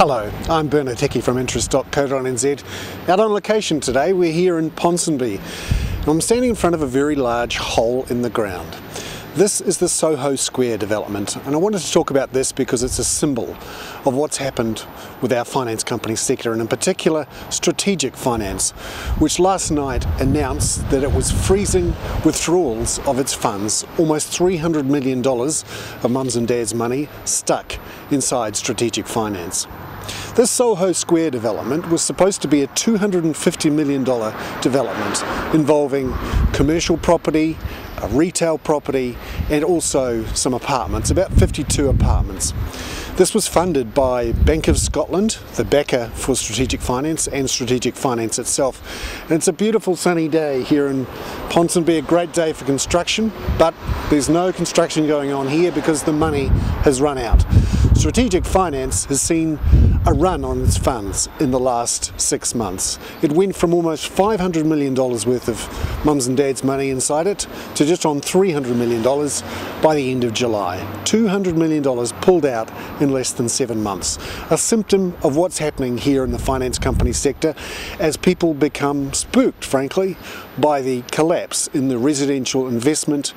Hello, I'm Bernard Hickey from interest.co.nz. Out on location today, we're here in Ponsonby. I'm standing in front of a very large hole in the ground. This is the Soho Square development, and I wanted to talk about this because it's a symbol of what's happened with our finance company sector, and in particular strategic finance, which last night announced that it was freezing withdrawals of its funds, almost $300 million of mums and dads' money stuck inside strategic finance. This Soho Square development was supposed to be a $250 million development involving commercial property, retail property, and also some apartments, about 52 apartments. This was funded by Bank of Scotland, the backer for strategic finance, and strategic finance itself. And it's a beautiful sunny day here in Ponsonby, a great day for construction, but there's no construction going on here because the money has run out. Strategic finance has seen a run on its funds in the last 6 months. It went from almost $500 million worth of mums and dads' money inside it to just on $300 million by the end of July. $200 million pulled out in less than 7 months. A symptom of what's happening here in the finance company sector as people become spooked, frankly, by the collapse in the residential investment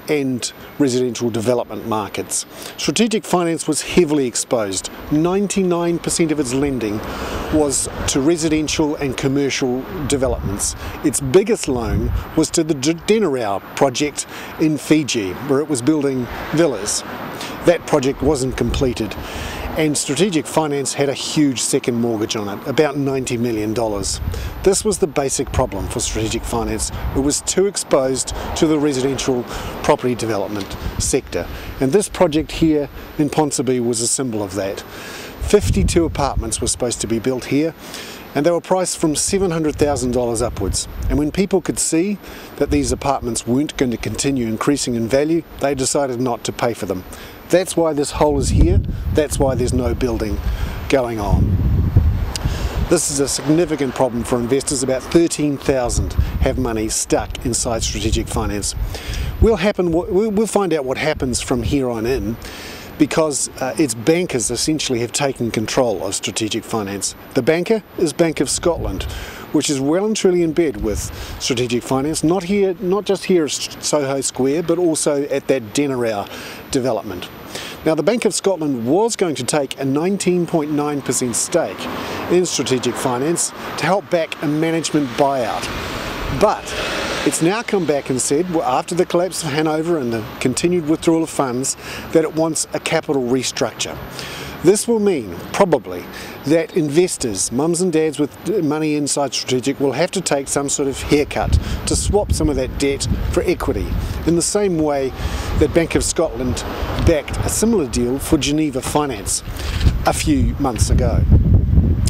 and residential development markets. Strategic finance was heavily exposed. 99% of its lending was to residential and commercial developments. Its biggest loan was to the Geneva project in Fiji, where it was building villas. That project wasn't completed, and strategic finance had a huge second mortgage on it, about $90 million. This was the basic problem for strategic finance. It was too exposed to the residential property development sector, and this project here in Ponsonby was a symbol of that. 52 apartments were supposed to be built here, and they were priced from $700,000 upwards. And when people could see that these apartments weren't going to continue increasing in value, they decided not to pay for them. That's why this hole is here. That's why there's no building going on. This is a significant problem for investors. About 13,000 have money stuck inside strategic finance. We'll find out what happens from here on in, because its bankers essentially have taken control of strategic finance. The banker is Bank of Scotland, which is well and truly in bed with strategic finance, not just here at Soho Square, but also at that Geneva development. Now, the Bank of Scotland was going to take a 19.9% stake in strategic finance to help back a management buyout. But it's now come back and said, well, after the collapse of Hanover and the continued withdrawal of funds, that it wants a capital restructure. This will mean, probably, that investors, mums and dads with money inside strategic, will have to take some sort of haircut to swap some of that debt for equity, in the same way that Bank of Scotland backed a similar deal for Geneva Finance a few months ago.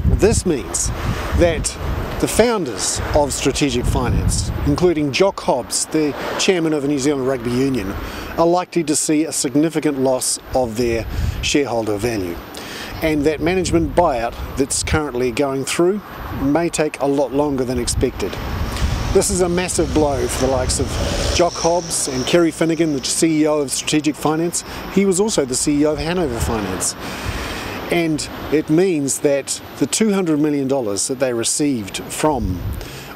This means that the founders of strategic finance, including Jock Hobbs, the chairman of the New Zealand Rugby Union, are likely to see a significant loss of their shareholder value. And that management buyout that's currently going through may take a lot longer than expected. This is a massive blow for the likes of Jock Hobbs and Kerry Finnigan, the CEO of strategic finance. He was also the CEO of Hanover Finance. And it means that the $200 million that they received from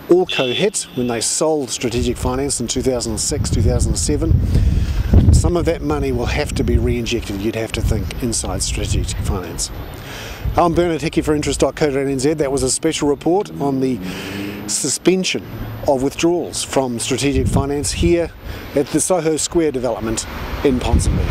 Allco HIT when they sold strategic finance in 2006, 2007, some of that money will have to be re-injected, you'd have to think, inside strategic finance. I'm Bernard Hickey for interest.co.nz. That was a special report on the suspension of withdrawals from strategic finance here at the Soho Square development in Ponsonby.